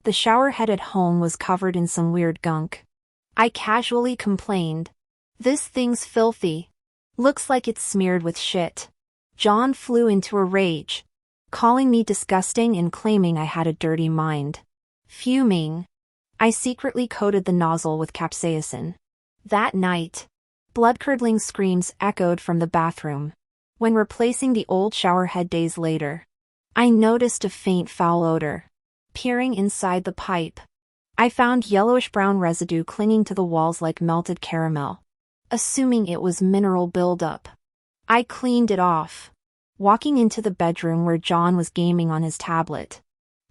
The shower head at home was covered in some weird gunk. I casually complained. "This thing's filthy. Looks like it's smeared with shit." John flew into a rage, calling me disgusting and claiming I had a dirty mind. Fuming, I secretly coated the nozzle with capsaicin. That night, blood-curdling screams echoed from the bathroom. When replacing the old shower head days later, I noticed a faint foul odor. Peering inside the pipe, I found yellowish-brown residue clinging to the walls like melted caramel. Assuming it was mineral buildup, I cleaned it off. Walking into the bedroom where John was gaming on his tablet,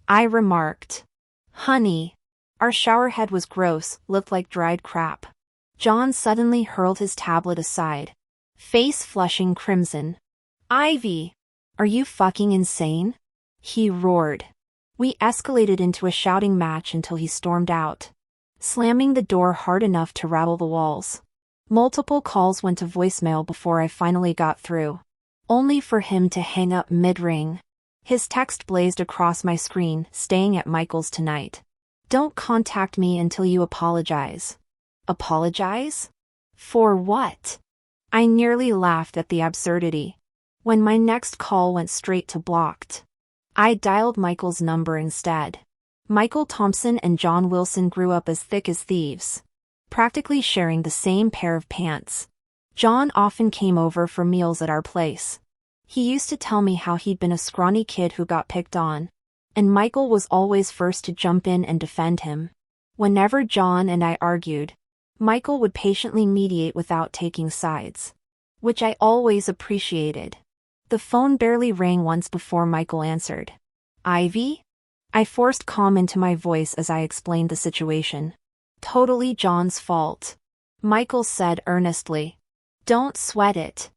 I remarked, "Honey, our shower head was gross, looked like dried crap." John suddenly hurled his tablet aside, face flushing crimson. "Ivy, are you fucking insane?" he roared. We escalated into a shouting match until he stormed out, slamming the door hard enough to rattle the walls. Multiple calls went to voicemail before I finally got through, only for him to hang up mid-ring. His text blazed across my screen, "Staying at Michael's tonight. Don't contact me until you apologize." Apologize? For what? I nearly laughed at the absurdity. When my next call went straight to blocked, I dialed Michael's number instead. Michael Thompson and John Wilson grew up as thick as thieves, practically sharing the same pair of pants. John often came over for meals at our place. He used to tell me how he'd been a scrawny kid who got picked on, and Michael was always first to jump in and defend him. Whenever John and I argued, Michael would patiently mediate without taking sides, which I always appreciated. The phone barely rang once before Michael answered. "Ivy?" I forced calm into my voice as I explained the situation. "Totally John's fault," Michael said earnestly. "Don't sweat it.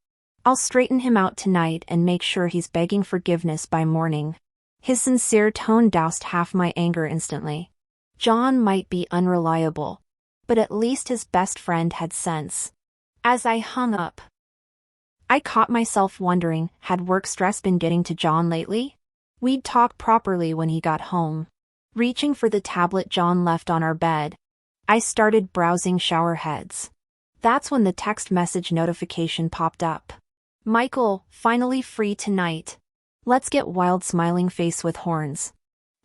I'll straighten him out tonight and make sure he's begging forgiveness by morning." His sincere tone doused half my anger instantly. John might be unreliable, but at least his best friend had sense. As I hung up, I caught myself wondering, had work stress been getting to John lately? We'd talk properly when he got home. Reaching for the tablet John left on our bed, I started browsing shower heads. That's when the text message notification popped up. "Michael, finally free tonight. Let's get wild, smiling face with horns."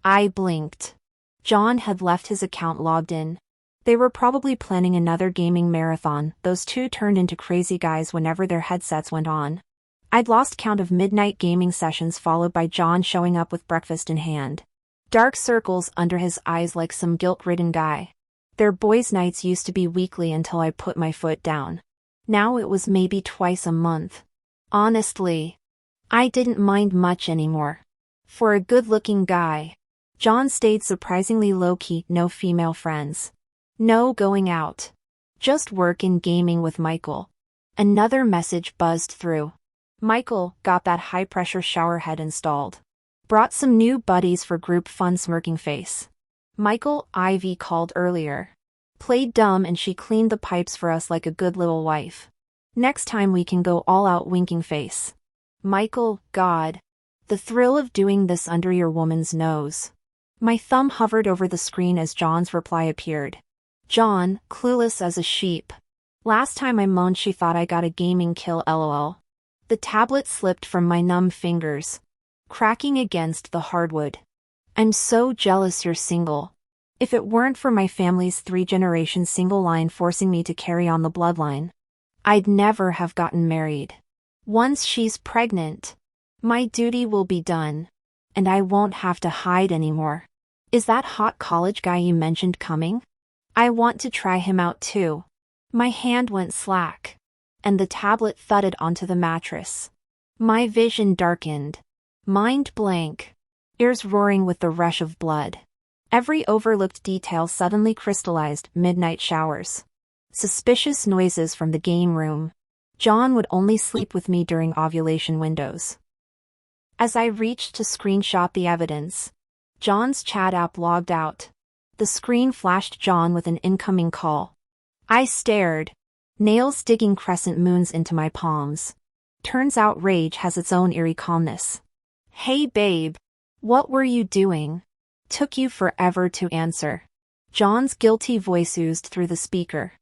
I blinked. John had left his account logged in. They were probably planning another gaming marathon. Those two turned into crazy guys whenever their headsets went on. I'd lost count of midnight gaming sessions followed by John showing up with breakfast in hand. Dark circles under his eyes like some guilt-ridden guy. Their boys' nights used to be weekly until I put my foot down. Now it was maybe twice a month. Honestly, I didn't mind much anymore. For a good-looking guy, John stayed surprisingly low-key, no female friends. No going out. Just work and gaming with Michael. Another message buzzed through. "Michael, got that high-pressure shower head installed. Brought some new buddies for group fun, smirking face." Michael, Ivy called earlier. Played dumb and she cleaned the pipes for us like a good little wife. Next time we can go all out, winking face. Michael, God. The thrill of doing this under your woman's nose. My thumb hovered over the screen as John's reply appeared. "John, clueless as a sheep. Last time I moaned she thought I got a gaming kill, lol." The tablet slipped from my numb fingers, cracking against the hardwood. "I'm so jealous you're single. If it weren't for my family's 3-generation single line forcing me to carry on the bloodline, I'd never have gotten married. Once she's pregnant, my duty will be done, and I won't have to hide anymore. Is that hot college guy you mentioned coming? I want to try him out too." My hand went slack, and the tablet thudded onto the mattress. My vision darkened. Mind blank. Ears roaring with the rush of blood. Every overlooked detail suddenly crystallized. Midnight showers. Suspicious noises from the game room. John would only sleep with me during ovulation windows. As I reached to screenshot the evidence, John's chat app logged out. The screen flashed John with an incoming call. I stared, nails digging crescent moons into my palms. Turns out rage has its own eerie calmness. "Hey babe, what were you doing?" took you forever to answer. John's guilty voice oozed through the speaker.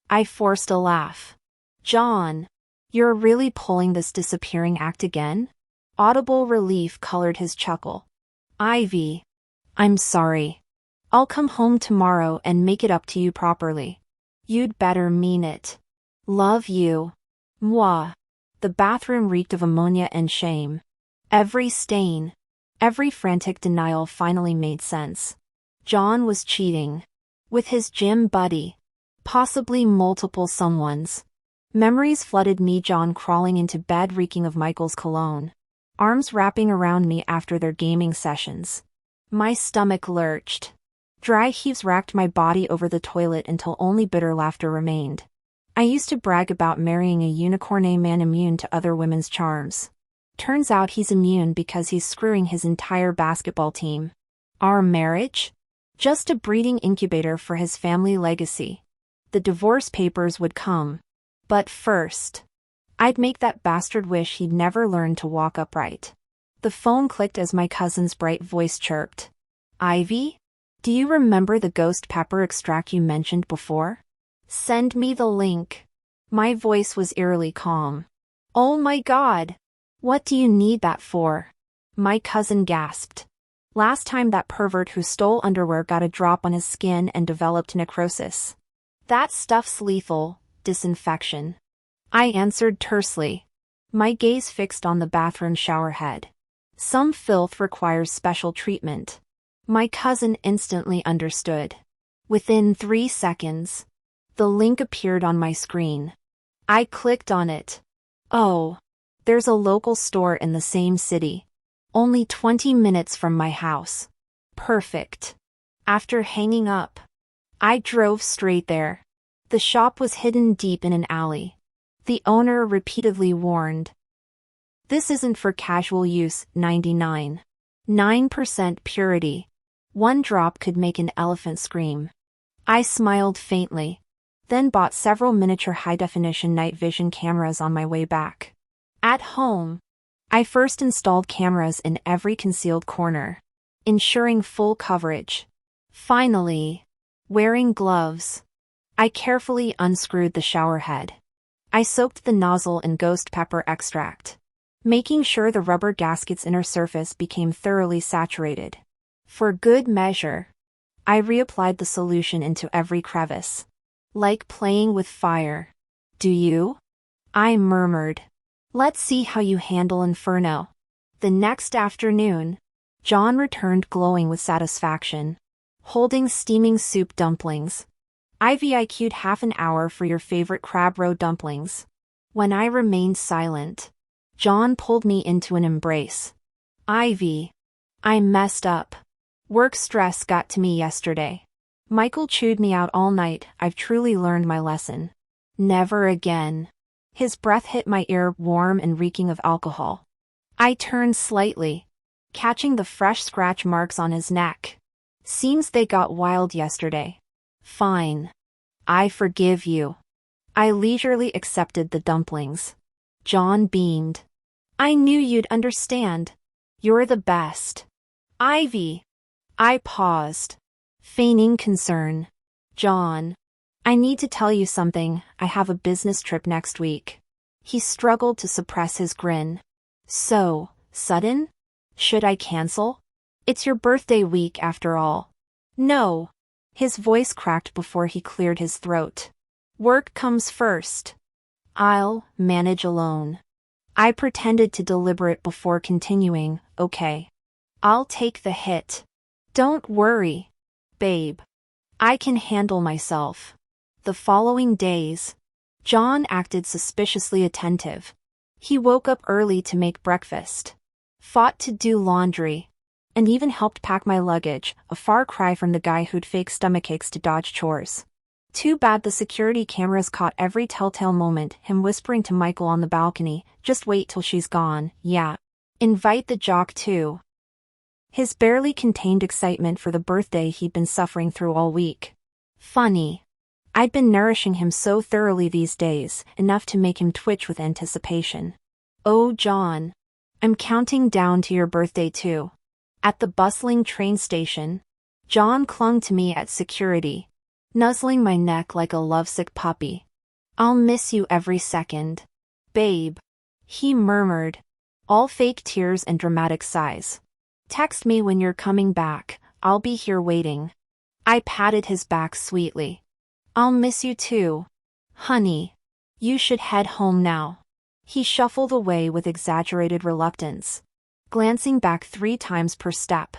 I forced a laugh. John, you're really pulling this disappearing act again? Audible relief colored his chuckle. Ivy. I'm sorry. I'll come home tomorrow and make it up to you properly. You'd better mean it. Love you. Mwah. The bathroom reeked of ammonia and shame. Every stain, every frantic denial finally made sense. John was cheating. With his gym buddy. Possibly multiple someones. Memories flooded me, John crawling into bed reeking of Michael's cologne. Arms wrapping around me after their gaming sessions. My stomach lurched. Dry heaves racked my body over the toilet until only bitter laughter remained. I used to brag about marrying a unicorn man immune to other women's charms. Turns out he's immune because he's screwing his entire basketball team. Our marriage? Just a breeding incubator for his family legacy. The divorce papers would come. But first, I'd make that bastard wish he'd never learned to walk upright. The phone clicked as my cousin's bright voice chirped. Ivy? Do you remember the ghost pepper extract you mentioned before? Send me the link. My voice was eerily calm. Oh my God! What do you need that for? My cousin gasped. Last time that pervert who stole underwear got a drop on his skin and developed necrosis. That stuff's lethal. Disinfection. I answered tersely. My gaze fixed on the bathroom shower head. Some filth requires special treatment. My cousin instantly understood. Within 3 seconds, the link appeared on my screen. I clicked on it. Oh, there's a local store in the same city. Only 20 minutes from my house. Perfect. After hanging up, I drove straight there. The shop was hidden deep in an alley. The owner repeatedly warned. This isn't for casual use, 99.9% purity. 1 drop could make an elephant scream. I smiled faintly, then bought several miniature high-definition night vision cameras on my way back. At home, I first installed cameras in every concealed corner, ensuring full coverage. Finally, wearing gloves, I carefully unscrewed the shower head. I soaked the nozzle in ghost pepper extract, making sure the rubber gasket's inner surface became thoroughly saturated. For good measure, I reapplied the solution into every crevice. Like playing with fire. Do you? I murmured. Let's see how you handle Inferno. The next afternoon, John returned glowing with satisfaction, holding steaming soup dumplings. Ivy, I queued half an hour for your favorite crab roe dumplings. When I remained silent, John pulled me into an embrace. Ivy, I messed up. Work stress got to me yesterday. Michael chewed me out all night. I've truly learned my lesson. Never again. His breath hit my ear, warm and reeking of alcohol. I turned slightly, catching the fresh scratch marks on his neck. Seems they got wild yesterday. Fine. I forgive you. I leisurely accepted the dumplings. John beamed. I knew you'd understand. You're the best. Ivy. I paused, feigning concern. John. I need to tell you something. I have a business trip next week. He struggled to suppress his grin. So, sudden? Should I cancel? It's your birthday week after all. No. His voice cracked before he cleared his throat. Work comes first. I'll manage alone. I pretended to deliberate before continuing. Okay. I'll take the hit. Don't worry, babe. I can handle myself. The following days, John acted suspiciously attentive. He woke up early to make breakfast, fought to do laundry, and even helped pack my luggage, a far cry from the guy who'd fake stomachaches to dodge chores. Too bad the security cameras caught every telltale moment, him whispering to Michael on the balcony, just wait till she's gone, yeah. Invite the jock too. His barely contained excitement for the birthday he'd been suffering through all week. Funny. I'd been nourishing him so thoroughly these days, enough to make him twitch with anticipation. Oh, John. I'm counting down to your birthday too. At the bustling train station, John clung to me at security, nuzzling my neck like a lovesick puppy. "I'll miss you every second, babe," he murmured, all fake tears and dramatic sighs. "Text me when you're coming back, I'll be here waiting." I patted his back sweetly. "I'll miss you too, honey. You should head home now." He shuffled away with exaggerated reluctance, glancing back 3 times per step.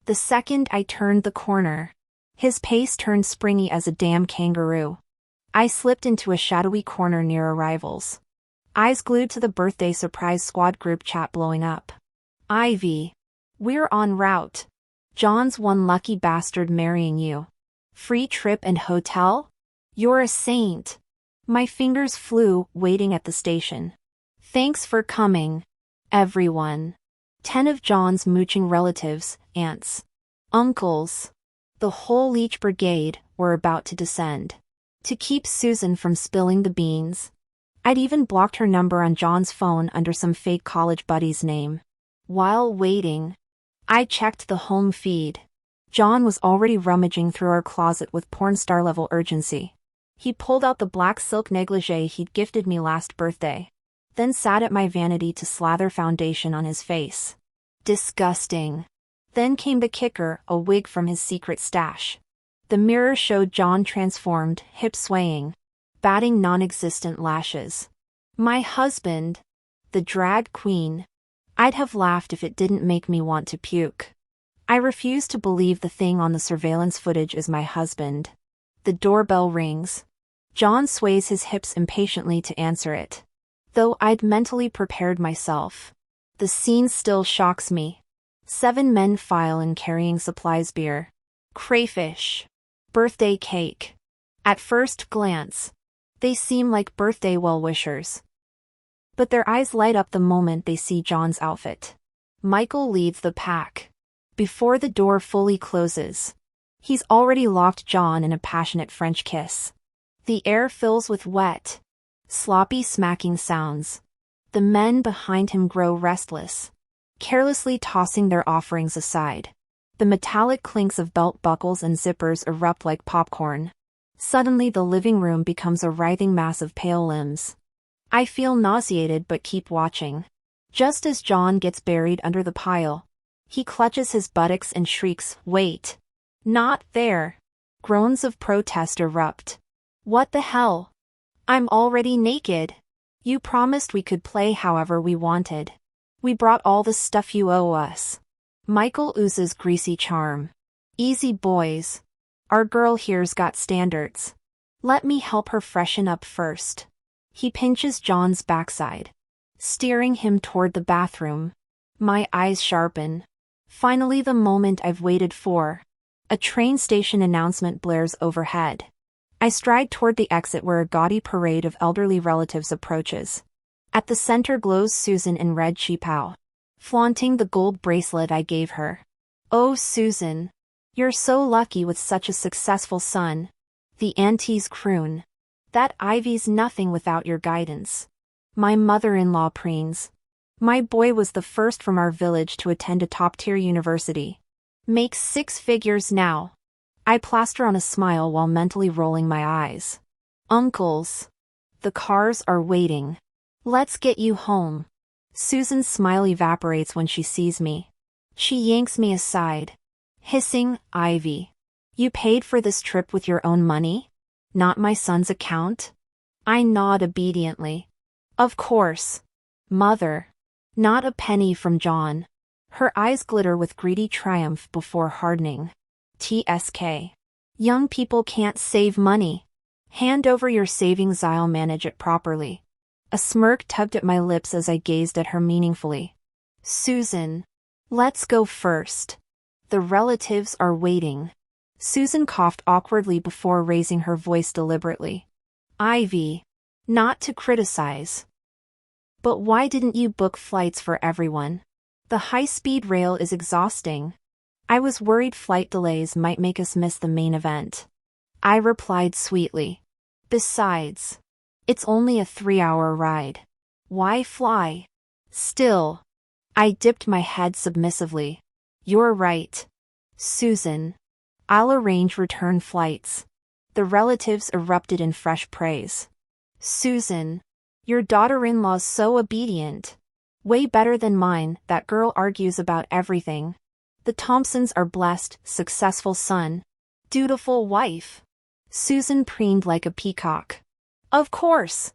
The second I turned the corner, his pace turned springy as a damn kangaroo. I slipped into a shadowy corner near arrivals, eyes glued to the birthday surprise squad group chat blowing up. "Ivy, we're en route. John's one lucky bastard marrying you. Free trip and hotel? You're a saint." My fingers flew, waiting at the station. "Thanks for coming, everyone." 10 of John's mooching relatives, aunts, uncles, the whole Leech Brigade, were about to descend. To keep Susan from spilling the beans, I'd even blocked her number on John's phone under some fake college buddy's name. While waiting, I checked the home feed. John was already rummaging through our closet with porn star level urgency. He pulled out the black silk negligee he'd gifted me last birthday, then sat at my vanity to slather foundation on his face. Disgusting. Then came the kicker, a wig from his secret stash. The mirror showed John transformed, hip swaying, batting non-existent lashes. My husband, the drag queen. I'd have laughed if it didn't make me want to puke. I refuse to believe the thing on the surveillance footage is my husband. The doorbell rings. John sways his hips impatiently to answer it, though I'd mentally prepared myself. The scene still shocks me. 7 men file in carrying supplies: beer, crayfish, birthday cake. At first glance, they seem like birthday well-wishers. But their eyes light up the moment they see John's outfit. Michael leads the pack. Before the door fully closes, he's already locked John in a passionate French kiss. The air fills with wet, sloppy smacking sounds. The men behind him grow restless, carelessly tossing their offerings aside. The metallic clinks of belt buckles and zippers erupt like popcorn. Suddenly the living room becomes a writhing mass of pale limbs. I feel nauseated but keep watching. Just as John gets buried under the pile, he clutches his buttocks and shrieks, "Wait! Not there!" Groans of protest erupt. "What the hell? I'm already naked. You promised we could play however we wanted. We brought all the stuff you owe us." Michael oozes greasy charm. "Easy boys. Our girl here's got standards. Let me help her freshen up first." He pinches John's backside, steering him toward the bathroom. My eyes sharpen. Finally, the moment I've waited for. A train station announcement blares overhead. I stride toward the exit where a gaudy parade of elderly relatives approaches. At the center glows Susan in red cheapao, flaunting the gold bracelet I gave her. "Oh, Susan, you're so lucky with such a successful son," the aunties croon. "That Ivy's nothing without your guidance." My mother-in-law preens. "My boy was the first from our village to attend a top-tier university. Makes 6 figures now." I plaster on a smile while mentally rolling my eyes. "Uncles. The cars are waiting. Let's get you home." Susan's smile evaporates when she sees me. She yanks me aside, hissing, "Ivy, you paid for this trip with your own money? Not my son's account?" I nod obediently. "Of course, mother. Not a penny from John." Her eyes glitter with greedy triumph before hardening. "TSK. Young people can't save money. Hand over your savings, I'll manage it properly." A smirk tugged at my lips as I gazed at her meaningfully. "Susan, let's go first. The relatives are waiting." Susan coughed awkwardly before raising her voice deliberately. "Ivy, not to criticize, but why didn't you book flights for everyone? The high-speed rail is exhausting." I was worried flight delays might make us miss the main event. I replied sweetly. "Besides, it's only a 3-hour ride. Why fly?" Still, I dipped my head submissively. You're right, Susan. I'll arrange return flights. The relatives erupted in fresh praise. Susan, your daughter-in-law's so obedient. Way better than mine, that girl argues about everything. The Thompsons are blessed, successful son. Dutiful wife. Susan preened like a peacock. Of course.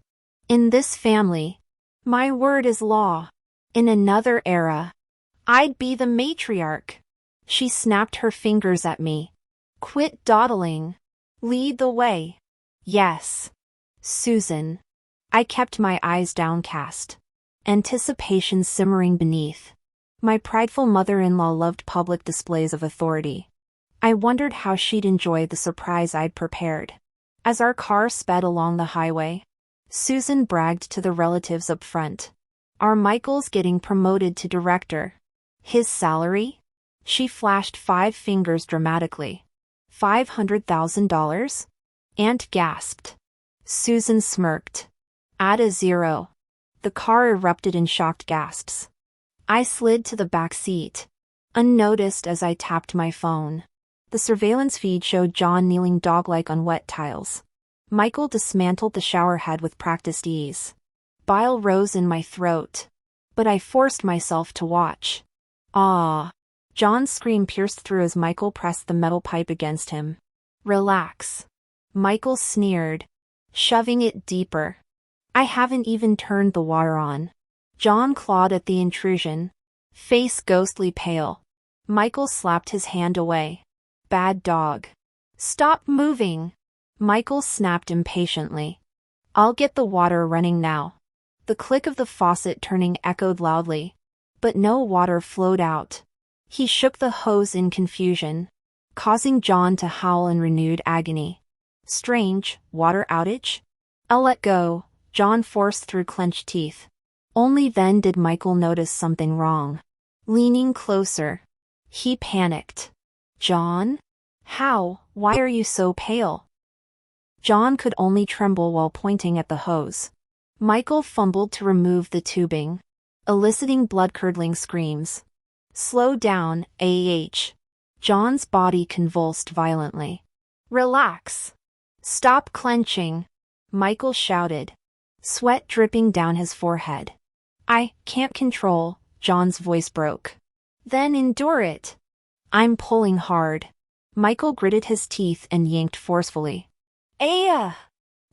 In this family, my word is law. In another era, I'd be the matriarch. She snapped her fingers at me. Quit dawdling. Lead the way. Yes, Susan. I kept my eyes downcast. Anticipation simmering beneath. My prideful mother-in-law loved public displays of authority. I wondered how she'd enjoy the surprise I'd prepared. As our car sped along the highway, Susan bragged to the relatives up front. Our Michael's getting promoted to director. His salary? She flashed 5 fingers dramatically. $500,000? Aunt gasped. Susan smirked. Add a 0. The car erupted in shocked gasps. I slid to the back seat, unnoticed as I tapped my phone. The surveillance feed showed John kneeling dog-like on wet tiles. Michael dismantled the shower head with practiced ease. Bile rose in my throat, but I forced myself to watch. Ah! John's scream pierced through as Michael pressed the metal pipe against him. Relax. Michael sneered, shoving it deeper. I haven't even turned the water on. John clawed at the intrusion, face ghostly pale. Michael slapped his hand away. Bad dog. Stop moving. Michael snapped impatiently. I'll get the water running now. The click of the faucet turning echoed loudly, but no water flowed out. He shook the hose in confusion, causing John to howl in renewed agony. Strange, water outage? I'll let go, John forced through clenched teeth. Only then did Michael notice something wrong. Leaning closer, he panicked. John? How? Why are you so pale? John could only tremble while pointing at the hose. Michael fumbled to remove the tubing, eliciting blood-curdling screams. Slow down, A.H. John's body convulsed violently. Relax. Stop clenching, Michael shouted, sweat dripping down his forehead. I can't control, John's voice broke. Then endure it. I'm pulling hard. Michael gritted his teeth and yanked forcefully. Aya!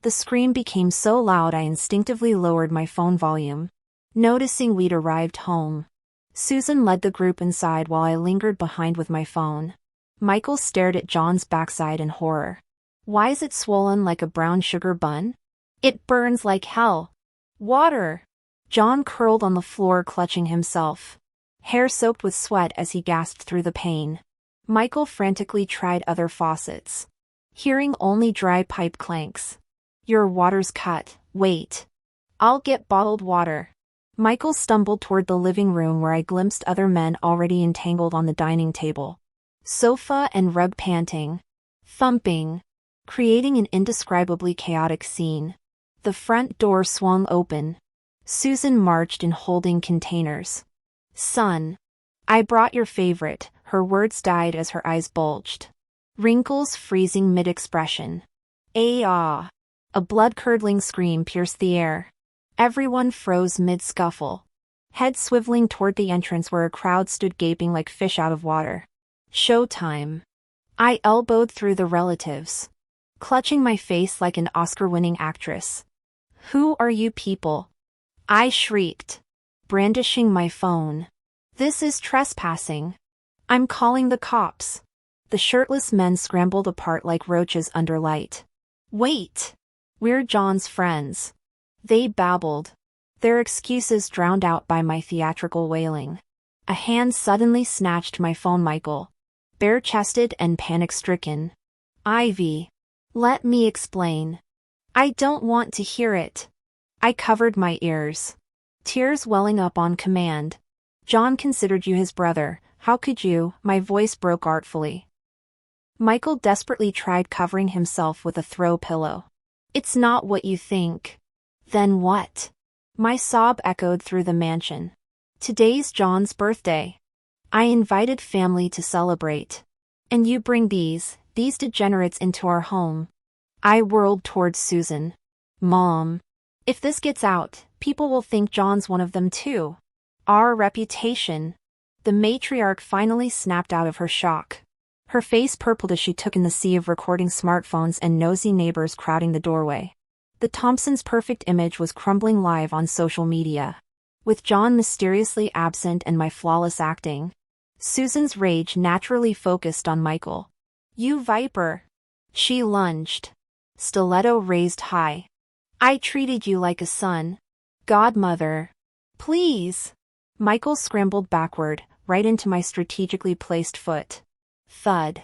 The scream became so loud I instinctively lowered my phone volume, noticing we'd arrived home. Susan led the group inside while I lingered behind with my phone. Michael stared at John's backside in horror. Why is it swollen like a brown sugar bun? It burns like hell. Water! John curled on the floor clutching himself, hair soaked with sweat as he gasped through the pain. Michael frantically tried other faucets, hearing only dry pipe clanks. Your water's cut, wait. I'll get bottled water. Michael stumbled toward the living room where I glimpsed other men already entangled on the dining table. Sofa and rug panting, thumping, creating an indescribably chaotic scene. The front door swung open. Susan marched in holding containers. Son, I brought your favorite. Her words died as her eyes bulged, wrinkles freezing mid-expression. Ah! A blood-curdling scream pierced the air. Everyone froze mid-scuffle, head swiveling toward the entrance where a crowd stood gaping like fish out of water. Showtime. I elbowed through the relatives, clutching my face like an Oscar-winning actress. Who are you people? I shrieked, brandishing my phone. This is trespassing. I'm calling the cops. The shirtless men scrambled apart like roaches under light. Wait! We're John's friends. They babbled, their excuses drowned out by my theatrical wailing. A hand suddenly snatched my phone. Michael, bare-chested and panic-stricken. Ivy. Let me explain. I don't want to hear it. I covered my ears, tears welling up on command. John considered you his brother. How could you? My voice broke artfully. Michael desperately tried covering himself with a throw pillow. It's not what you think. Then what? My sob echoed through the mansion. Today's John's birthday. I invited family to celebrate. And you bring these degenerates into our home. I whirled towards Susan. Mom. If this gets out, people will think John's one of them too. Our reputation. The matriarch finally snapped out of her shock. Her face purpled as she took in the sea of recording smartphones and nosy neighbors crowding the doorway. The Thompsons' perfect image was crumbling live on social media. With John mysteriously absent and my flawless acting, Susan's rage naturally focused on Michael. You viper. She lunged. Stiletto raised high. I treated you like a son. Godmother. Please. Michael scrambled backward, right into my strategically placed foot. Thud.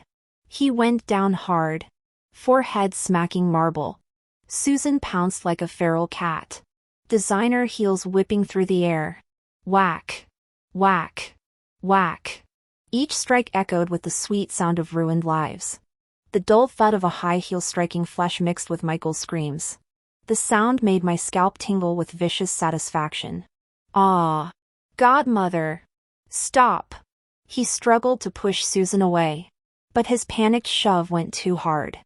He went down hard. Forehead smacking marble. Susan pounced like a feral cat. Designer heels whipping through the air. Whack. Whack. Whack. Each strike echoed with the sweet sound of ruined lives. The dull thud of a high heel striking flesh mixed with Michael's screams. The sound made my scalp tingle with vicious satisfaction. Ah. Godmother. Stop. He struggled to push Susan away. But his panicked shove went too hard.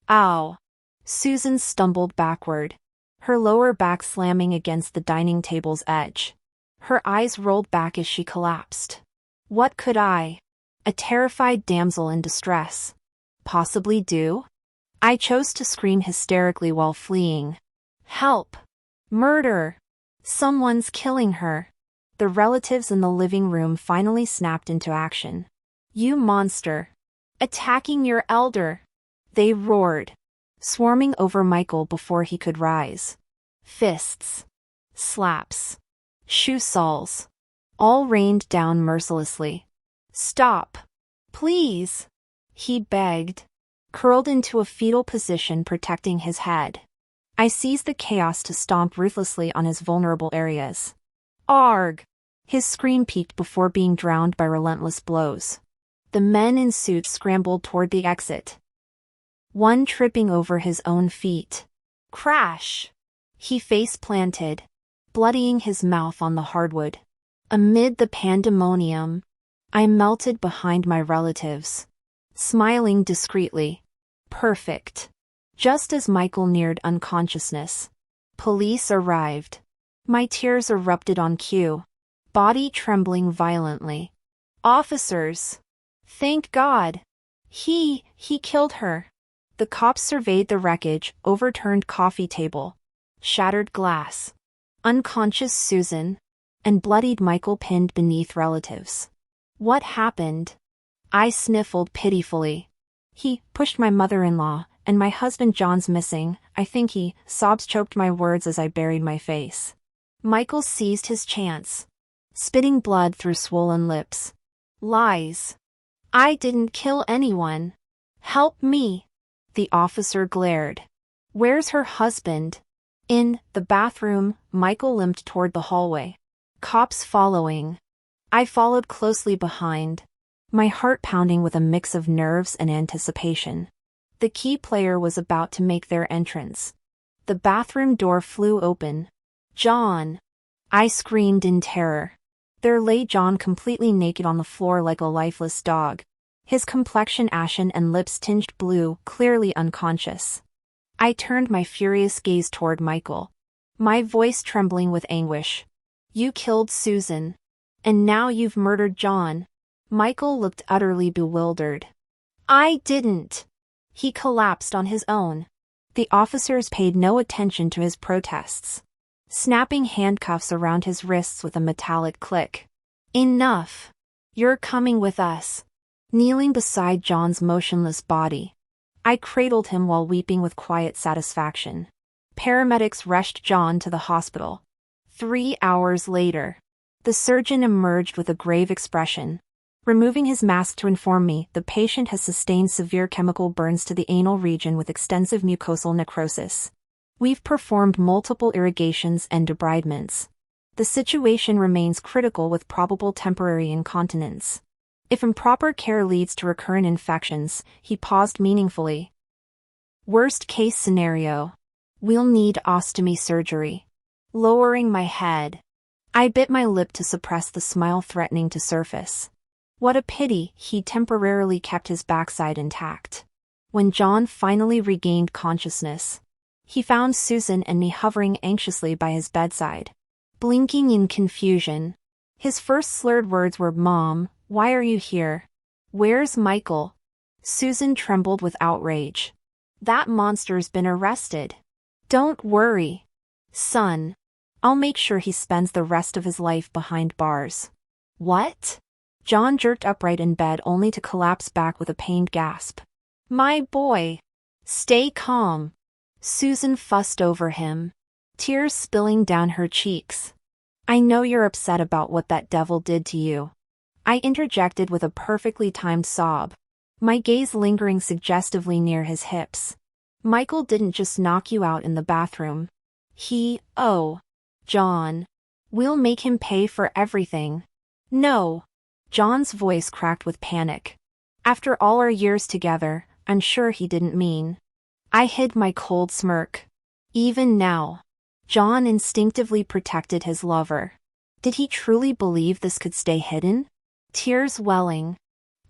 Ow. Susan stumbled backward, her lower back slamming against the dining table's edge. Her eyes rolled back as she collapsed. What could I, a terrified damsel in distress, possibly do? I chose to scream hysterically while fleeing. Help! Murder! Someone's killing her. The relatives in the living room finally snapped into action. You monster! Attacking your elder! They roared, swarming over Michael before he could rise. Fists, slaps, shoe soles, all rained down mercilessly. Stop! Please! He begged, curled into a fetal position protecting his head. I seized the chaos to stomp ruthlessly on his vulnerable areas. Arg! His scream peaked before being drowned by relentless blows. The men in suits scrambled toward the exit, one tripping over his own feet. Crash! He face-planted, bloodying his mouth on the hardwood. Amid the pandemonium, I melted behind my relatives, smiling discreetly. Perfect. Just as Michael neared unconsciousness, police arrived. My tears erupted on cue, body trembling violently. Officers! Thank God! He killed her. The cops surveyed the wreckage, overturned coffee table, shattered glass, unconscious Susan, and bloodied Michael pinned beneath relatives. What happened? I sniffled pitifully. He pushed my mother-in-law, and my husband John's missing, I think he, sobs choked my words as I buried my face. Michael seized his chance, spitting blood through swollen lips. Lies. I didn't kill anyone. Help me. The officer glared. Where's her husband? In the bathroom. Michael limped toward the hallway. Cops following. I followed closely behind, my heart pounding with a mix of nerves and anticipation. The key player was about to make their entrance. The bathroom door flew open. John! I screamed in terror. There lay John completely naked on the floor like a lifeless dog, his complexion ashen and lips tinged blue, clearly unconscious. I turned my furious gaze toward Michael, my voice trembling with anguish. You killed Susan. And now you've murdered John. Michael looked utterly bewildered. I didn't. He collapsed on his own. The officers paid no attention to his protests, snapping handcuffs around his wrists with a metallic click. Enough. You're coming with us. Kneeling beside John's motionless body, I cradled him while weeping with quiet satisfaction. Paramedics rushed John to the hospital. 3 hours later, the surgeon emerged with a grave expression, removing his mask to inform me the patient has sustained severe chemical burns to the anal region with extensive mucosal necrosis. We've performed multiple irrigations and debridements. The situation remains critical with probable temporary incontinence. If improper care leads to recurrent infections, he paused meaningfully. Worst case scenario. We'll need ostomy surgery. Lowering my head, I bit my lip to suppress the smile threatening to surface. What a pity he temporarily kept his backside intact. When John finally regained consciousness, he found Susan and me hovering anxiously by his bedside, blinking in confusion. His first slurred words were, "Mom, why are you here? Where's Michael?" Susan trembled with outrage. "That monster's been arrested." "Don't worry, son. I'll make sure he spends the rest of his life behind bars." "What?" John jerked upright in bed only to collapse back with a pained gasp. "My boy. Stay calm." Susan fussed over him, tears spilling down her cheeks. "I know you're upset about what that devil did to you," I interjected with a perfectly timed sob, my gaze lingering suggestively near his hips. "Michael didn't just knock you out in the bathroom. Oh, John. We'll make him pay for everything." "No." John's voice cracked with panic. "After all our years together, I'm sure he didn't mean." I hid my cold smirk. Even now, John instinctively protected his lover. Did he truly believe this could stay hidden? Tears welling.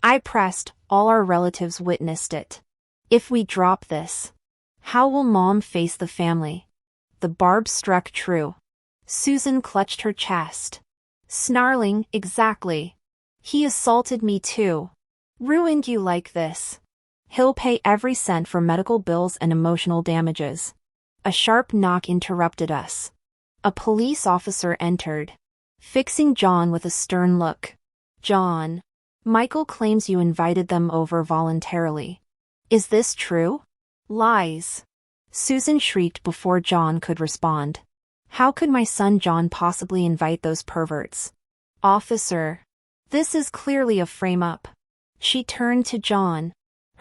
I pressed, all our relatives witnessed it. "If we drop this, how will Mom face the family?" The barb struck true. Susan clutched her chest, snarling, "Exactly. He assaulted me too. Ruined you like this. He'll pay every cent for medical bills and emotional damages." A sharp knock interrupted us. A police officer entered, fixing John with a stern look. "John, Michael claims you invited them over voluntarily. Is this true?" "Lies," Susan shrieked before John could respond. "How could my son John possibly invite those perverts?" "Officer, this is clearly a frame-up." She turned to John,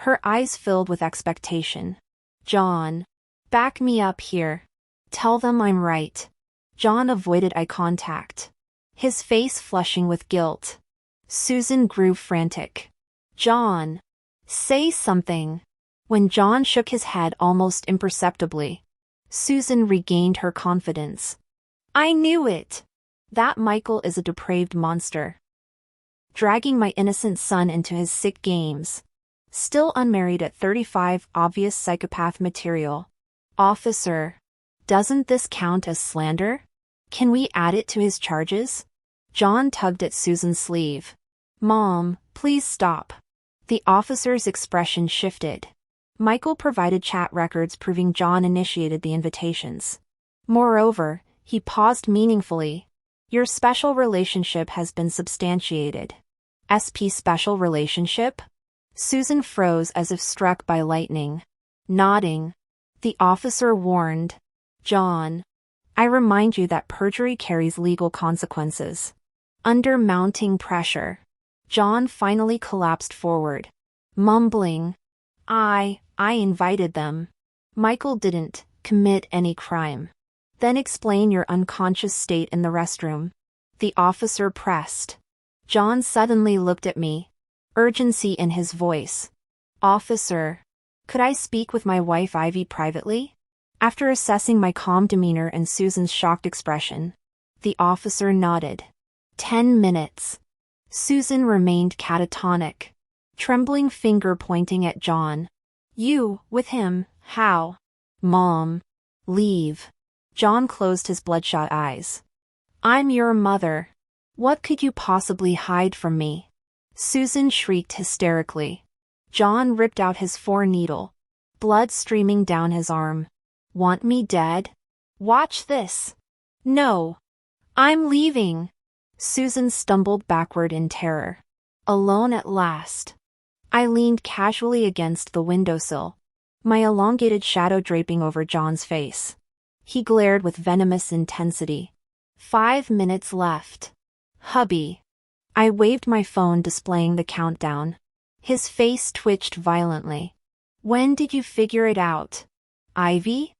her eyes filled with expectation. "John, back me up here. Tell them I'm right." John avoided eye contact, his face flushing with guilt. Susan grew frantic. "John, say something." When John shook his head almost imperceptibly, Susan regained her confidence. "I knew it. That Michael is a depraved monster. Dragging my innocent son into his sick games. Still unmarried at 35, obvious psychopath material." "Officer, doesn't this count as slander? Can we add it to his charges?" John tugged at Susan's sleeve. "Mom, please stop." The officer's expression shifted. Michael provided chat records proving John initiated the invitations. Moreover, he paused meaningfully. "Your special relationship has been substantiated." "SP special relationship?" Susan froze as if struck by lightning. Nodding, the officer warned. "John, I remind you that perjury carries legal consequences." Under mounting pressure, John finally collapsed forward, mumbling, I invited them. Michael didn't commit any crime." "Then explain your unconscious state in the restroom," the officer pressed. John suddenly looked at me, urgency in his voice. "Officer, could I speak with my wife Ivy privately?" After assessing my calm demeanor and Susan's shocked expression, the officer nodded. 10 minutes. Susan remained catatonic, trembling finger pointing at John. "You, with him, how?" "Mom, leave." John closed his bloodshot eyes. "I'm your mother. What could you possibly hide from me?" Susan shrieked hysterically. John ripped out his foreneedle, blood streaming down his arm. "Want me dead? Watch this." "No. I'm leaving." Susan stumbled backward in terror. Alone at last. I leaned casually against the windowsill, my elongated shadow draping over John's face. He glared with venomous intensity. 5 minutes left. "Hubby." I waved my phone displaying the countdown. His face twitched violently. "When did you figure it out, Ivy?"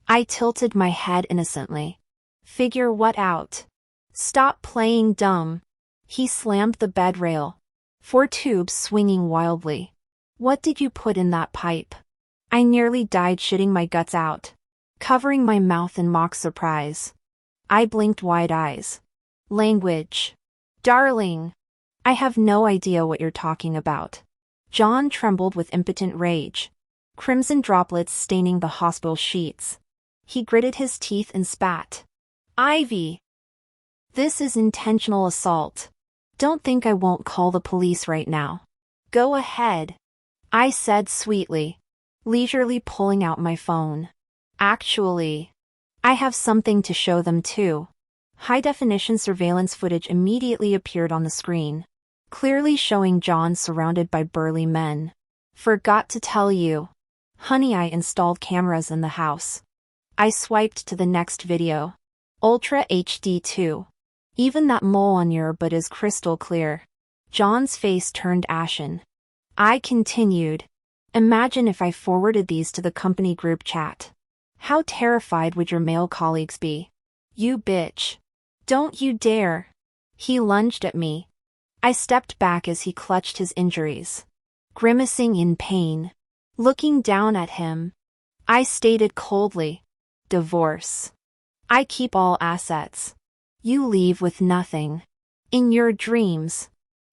I tilted my head innocently. "Figure what out?" "Stop playing dumb." He slammed the bed rail, 4 tubes swinging wildly. "What did you put in that pipe?" I nearly died shitting my guts out, covering my mouth in mock surprise. I blinked wide eyes. "Language. Darling." I have no idea what you're talking about. John trembled with impotent rage. Crimson droplets staining the hospital sheets. He gritted his teeth and spat. Ivy. This is intentional assault. Don't think I won't call the police right now. Go ahead, I said sweetly, leisurely pulling out my phone. Actually, I have something to show them too. High-definition surveillance footage immediately appeared on the screen, clearly showing John surrounded by burly men. Forgot to tell you. Honey, I installed cameras in the house. I swiped to the next video. Ultra HD 2. Even that mole on your butt is crystal clear. John's face turned ashen. I continued. Imagine if I forwarded these to the company group chat. How terrified would your male colleagues be? You bitch. Don't you dare. He lunged at me. I stepped back as he clutched his injuries, grimacing in pain. Looking down at him, I stated coldly, divorce. I keep all assets. You leave with nothing. In your dreams.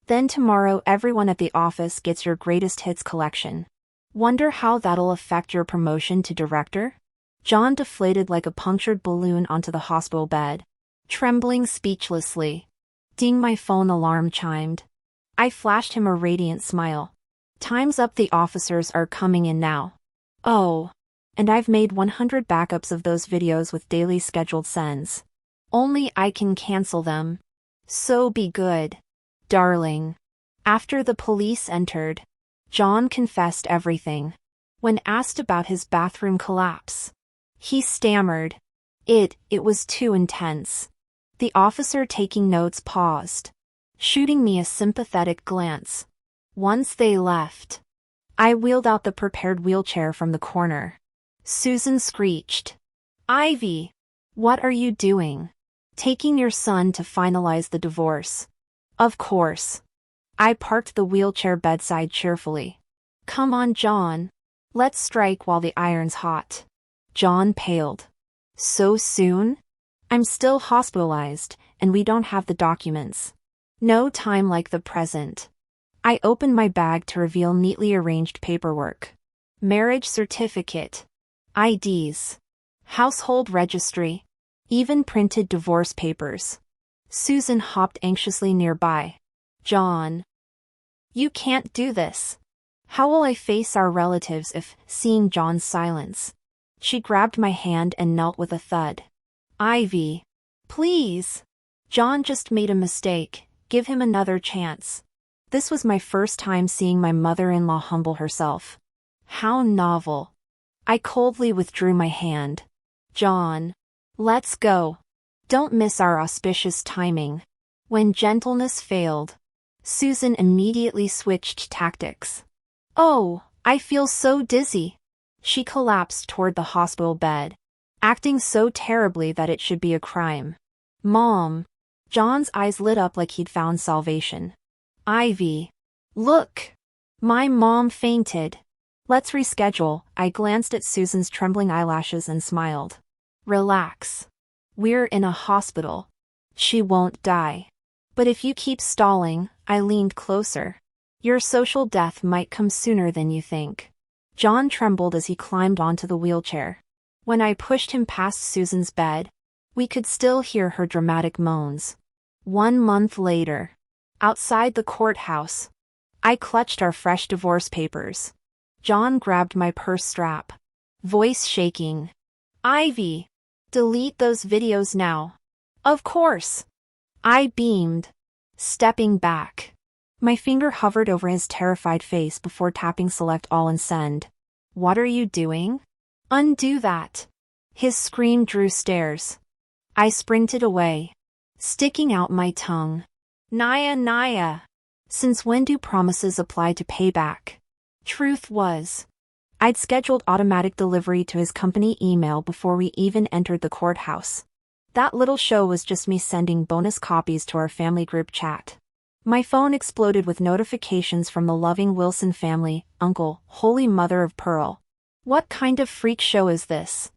Then tomorrow everyone at the office gets your greatest hits collection. Wonder how that'll affect your promotion to director? John deflated like a punctured balloon onto the hospital bed, trembling speechlessly. Ding, my phone alarm chimed. I flashed him a radiant smile. Time's up, the officers are coming in now. Oh. And I've made 100 backups of those videos with daily scheduled sends. Only I can cancel them. So be good, darling. After the police entered, John confessed everything. When asked about his bathroom collapse, he stammered. It was too intense. The officer taking notes paused, shooting me a sympathetic glance. Once they left, I wheeled out the prepared wheelchair from the corner. Susan screeched. Ivy, what are you doing? Taking your son to finalize the divorce. Of course. I parked the wheelchair bedside cheerfully. Come on, John. Let's strike while the iron's hot. John paled. So soon? I'm still hospitalized, and we don't have the documents. No time like the present. I opened my bag to reveal neatly arranged paperwork. Marriage certificate. IDs. Household registry. Even printed divorce papers. Susan hopped anxiously nearby. John. You can't do this. How will I face our relatives if, seeing John's silence? She grabbed my hand and knelt with a thud. Ivy. Please. John just made a mistake. Give him another chance. This was my first time seeing my mother-in-law humble herself. How novel. I coldly withdrew my hand. John. Let's go. Don't miss our auspicious timing. When gentleness failed, Susan immediately switched tactics. Oh, I feel so dizzy. She collapsed toward the hospital bed, acting so terribly that it should be a crime. Mom. John's eyes lit up like he'd found salvation. Ivy. Look. My mom fainted. Let's reschedule. I glanced at Susan's trembling eyelashes and smiled. Relax. We're in a hospital. She won't die. But if you keep stalling, I leaned closer. Your social death might come sooner than you think. John trembled as he climbed onto the wheelchair. When I pushed him past Susan's bed, we could still hear her dramatic moans. 1 month later, outside the courthouse, I clutched our fresh divorce papers. John grabbed my purse strap, voice shaking. Ivy, delete those videos now. Of course. I beamed, stepping back. My finger hovered over his terrified face before tapping select all and send. What are you doing? Undo that. His scream drew stares. I sprinted away, sticking out my tongue. Naya. Since when do promises apply to payback? Truth was, I'd scheduled automatic delivery to his company email before we even entered the courthouse. That little show was just me sending bonus copies to our family group chat. My phone exploded with notifications from the loving Wilson family, Uncle, Holy Mother of Pearl. What kind of freak show is this?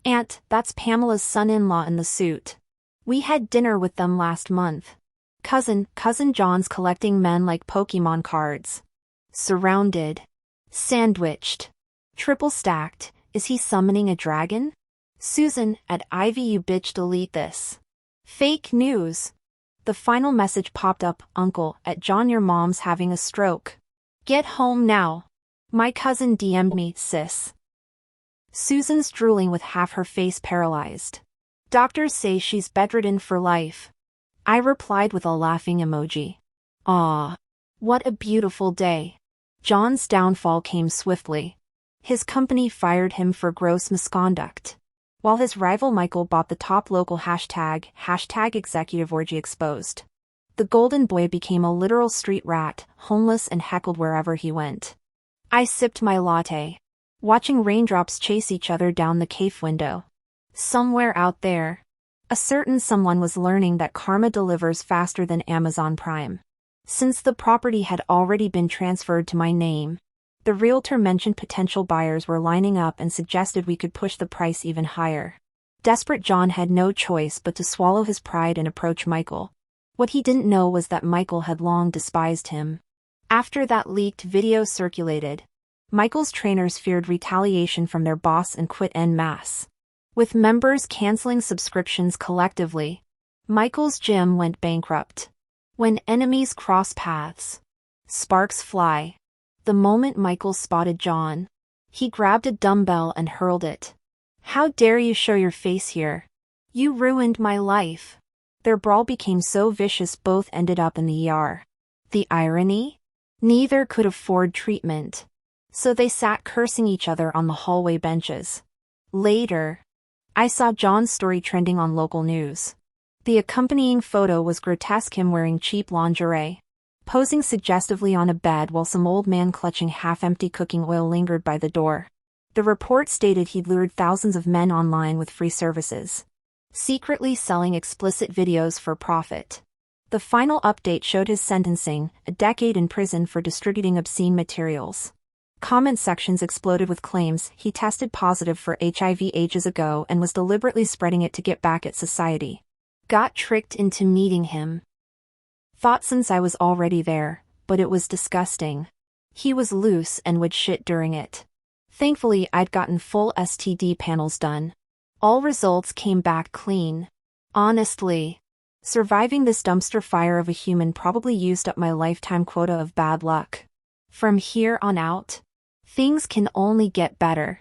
Aunt, that's Pamela's son-in-law in the suit. We had dinner with them last month. Cousin John's collecting men like Pokemon cards. Surrounded. Sandwiched. Triple stacked. Is he summoning a dragon? Susan, at Ivy, you bitch, delete this. Fake news. The final message popped up, Uncle, at John, your mom's having a stroke. Get home now. My cousin DM'd me, sis. Susan's drooling with half her face paralyzed. Doctors say she's bedridden for life. I replied with a laughing emoji. Ah, what a beautiful day. John's downfall came swiftly. His company fired him for gross misconduct, while his rival Michael bought the top local hashtag executive orgy exposed. The golden boy became a literal street rat, homeless and heckled wherever he went. I sipped my latte, watching raindrops chase each other down the cave window. Somewhere out there, a certain someone was learning that karma delivers faster than Amazon Prime. Since the property had already been transferred to my name, the realtor mentioned potential buyers were lining up and suggested we could push the price even higher. Desperate John had no choice but to swallow his pride and approach Michael. What he didn't know was that Michael had long despised him. After that leaked video circulated, Michael's trainers feared retaliation from their boss and quit en masse. With members canceling subscriptions collectively, Michael's gym went bankrupt. When enemies cross paths, sparks fly. The moment Michael spotted John, he grabbed a dumbbell and hurled it. How dare you show your face here? You ruined my life. Their brawl became so vicious both ended up in the ER. The irony? Neither could afford treatment, so they sat cursing each other on the hallway benches. Later, I saw John's story trending on local news. The accompanying photo was grotesque, him wearing cheap lingerie, posing suggestively on a bed while some old man clutching half-empty cooking oil lingered by the door. The report stated he'd lured thousands of men online with free services, secretly selling explicit videos for profit. The final update showed his sentencing, a decade in prison for distributing obscene materials. Comment sections exploded with claims he tested positive for HIV ages ago and was deliberately spreading it to get back at society. Got tricked into meeting him. Thought since I was already there, but it was disgusting. He was loose and would shit during it. Thankfully, I'd gotten full STD panels done. All results came back clean. Honestly, surviving this dumpster fire of a human probably used up my lifetime quota of bad luck. From here on out, things can only get better.